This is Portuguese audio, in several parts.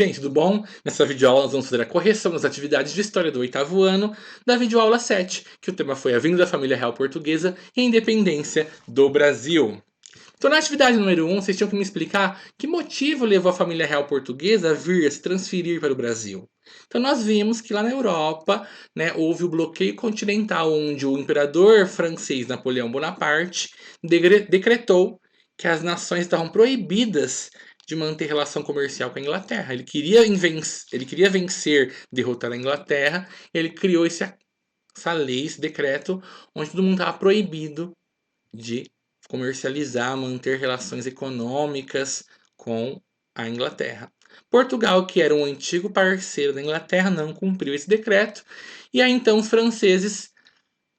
Gente, tudo bom? Nessa videoaula nós vamos fazer a correção das atividades de história do oitavo ano da videoaula 7, que o tema foi a vinda da família real portuguesa e a independência do Brasil. Então, na atividade número 1, vocês tinham que me explicar que motivo levou a família real portuguesa a vir a se transferir para o Brasil. Então, nós vimos que lá na Europa, né, houve o bloqueio continental, onde o imperador francês Napoleão Bonaparte decretou que as nações estavam proibidas de manter relação comercial com a Inglaterra. Ele queria vencer, derrotar a Inglaterra, e ele criou essa lei, esse decreto, onde todo mundo estava proibido de comercializar, manter relações econômicas com a Inglaterra. Portugal, que era um antigo parceiro da Inglaterra, não cumpriu esse decreto, e aí então os franceses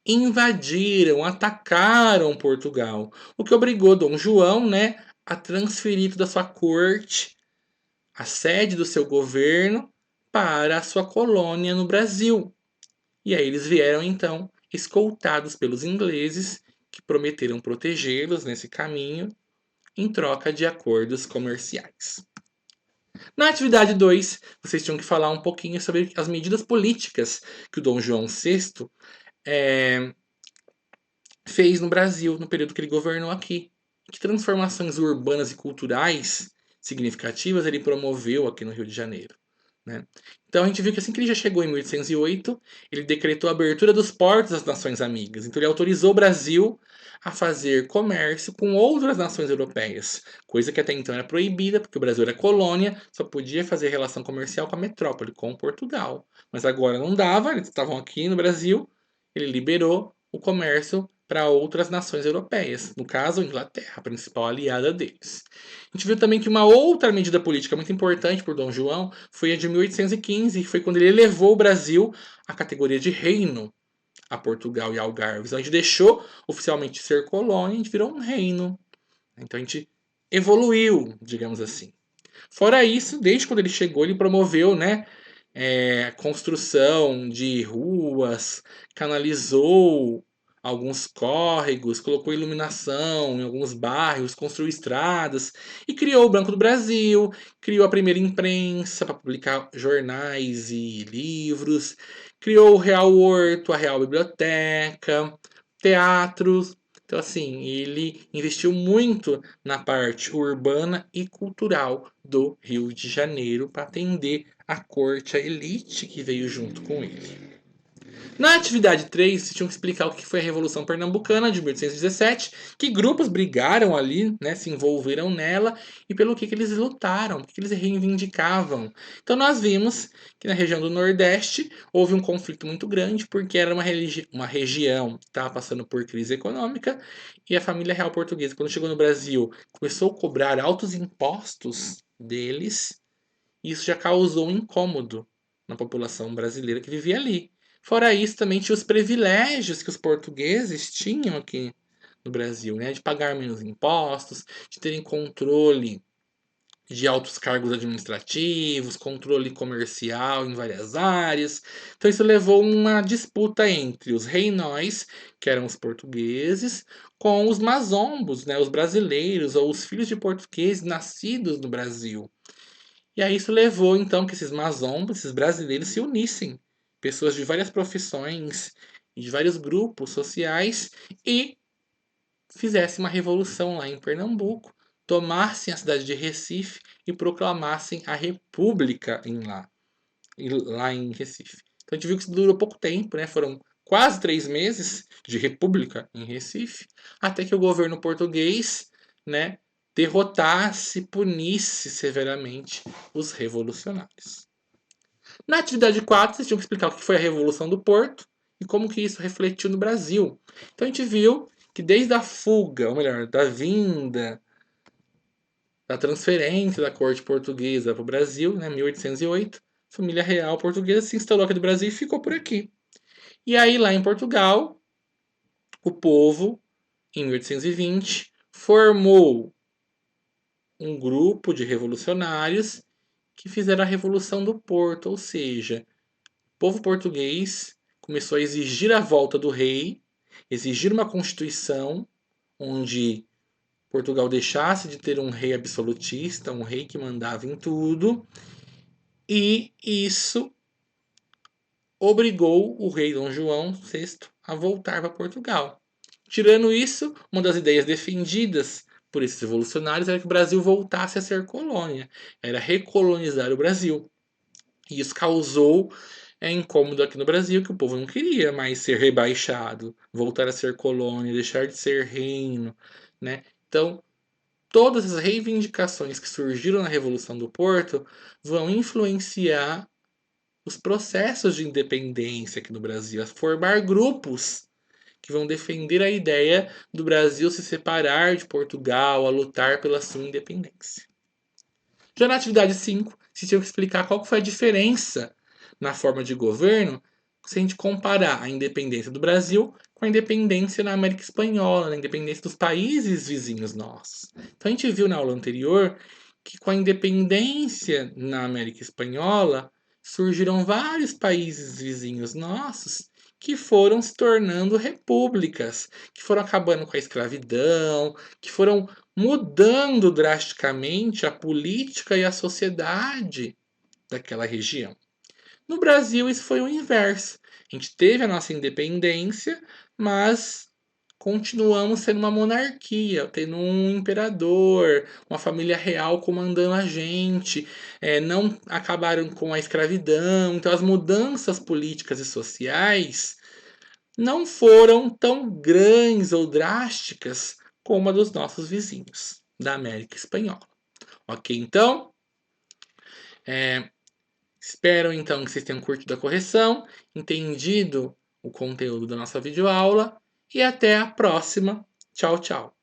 invadiram, atacaram Portugal, o que obrigou Dom João, né, a transferir toda a sua corte, a sede do seu governo, para a sua colônia no Brasil. E aí eles vieram então escoltados pelos ingleses, que prometeram protegê-los nesse caminho em troca de acordos comerciais. Na atividade 2, vocês tinham que falar um pouquinho sobre as medidas políticas que o Dom João VI fez no Brasil no período que ele governou aqui. Que transformações urbanas e culturais significativas ele promoveu aqui no Rio de Janeiro. Né? Então a gente viu que assim que ele já chegou em 1808, ele decretou a abertura dos portos às nações amigas. Então ele autorizou o Brasil a fazer comércio com outras nações europeias, coisa que até então era proibida, porque o Brasil era colônia, só podia fazer relação comercial com a metrópole, com Portugal. Mas agora não dava, eles estavam aqui no Brasil, ele liberou o comércio para outras nações europeias, no caso a Inglaterra, a principal aliada deles. A gente viu também que uma outra medida política muito importante por Dom João foi a de 1815, que foi quando ele elevou o Brasil à categoria de reino a Portugal e Algarve. Então a gente deixou oficialmente de ser colônia, a gente virou um reino. Então a gente evoluiu, digamos assim. Fora isso, desde quando ele chegou, ele promoveu, né, construção de ruas, canalizou alguns córregos, colocou iluminação em alguns bairros, construiu estradas e criou o Banco do Brasil, criou a primeira imprensa para publicar jornais e livros, criou o Real Horto, a Real Biblioteca, teatros. Então, assim, ele investiu muito na parte urbana e cultural do Rio de Janeiro para atender a corte, a elite que veio junto com ele. Na atividade 3, vocês tinham que explicar o que foi a Revolução Pernambucana de 1817, que grupos brigaram ali, né, se envolveram nela e pelo que eles lutaram, o que eles reivindicavam. Então nós vimos que na região do Nordeste houve um conflito muito grande porque era uma região que estava passando por crise econômica e a família real portuguesa, quando chegou no Brasil, começou a cobrar altos impostos deles e isso já causou um incômodo na população brasileira que vivia ali. Fora isso, também tinha os privilégios que os portugueses tinham aqui no Brasil, né? De pagar menos impostos, de terem controle de altos cargos administrativos, controle comercial em várias áreas. Então isso levou a uma disputa entre os reinóis, que eram os portugueses, com os mazombos, né, os brasileiros ou os filhos de portugueses nascidos no Brasil. E aí isso levou então que esses mazombos, esses brasileiros se unissem, pessoas de várias profissões e de vários grupos sociais e fizessem uma revolução lá em Pernambuco, tomassem a cidade de Recife e proclamassem a República lá em Recife. Então a gente viu que isso durou pouco tempo, né? Foram quase 3 meses de República em Recife, até que o governo português, né, derrotasse, punisse severamente os revolucionários. Na atividade 4, vocês tinham que explicar o que foi a Revolução do Porto e como que isso refletiu no Brasil. Então a gente viu que desde a fuga, ou melhor, da vinda, da transferência da corte portuguesa para o Brasil, né, 1808, a família real portuguesa se instalou aqui no Brasil e ficou por aqui. E aí lá em Portugal, o povo, em 1820, formou um grupo de revolucionários que fizeram a Revolução do Porto, ou seja, o povo português começou a exigir a volta do rei, exigir uma constituição onde Portugal deixasse de ter um rei absolutista, um rei que mandava em tudo, E isso obrigou o rei Dom João VI a voltar para Portugal. Tirando isso, uma das ideias defendidas por esses revolucionários era que o Brasil voltasse a ser colônia, era recolonizar o Brasil. E isso causou incômodo aqui no Brasil, que o povo não queria mais ser rebaixado, voltar a ser colônia, deixar de ser reino, né? Então, todas as reivindicações que surgiram na Revolução do Porto vão influenciar os processos de independência aqui no Brasil, a formar grupos que vão defender a ideia do Brasil se separar de Portugal, a lutar pela sua independência. Já na atividade 5, se tinha que explicar qual foi a diferença na forma de governo se a gente comparar a independência do Brasil com a independência na América Espanhola, na independência dos países vizinhos nossos. Então a gente viu na aula anterior que com a independência na América Espanhola surgiram vários países vizinhos nossos que foram se tornando repúblicas, que foram acabando com a escravidão, que foram mudando drasticamente a política e a sociedade daquela região. No Brasil, isso foi o inverso. A gente teve a nossa independência, mas continuamos sendo uma monarquia, tendo um imperador, uma família real comandando a gente, não acabaram com a escravidão. Então, as mudanças políticas e sociais não foram tão grandes ou drásticas como a dos nossos vizinhos da América Espanhola. Ok, então? Espero então que vocês tenham curtido a correção, entendido o conteúdo da nossa videoaula e até a próxima. Tchau, tchau.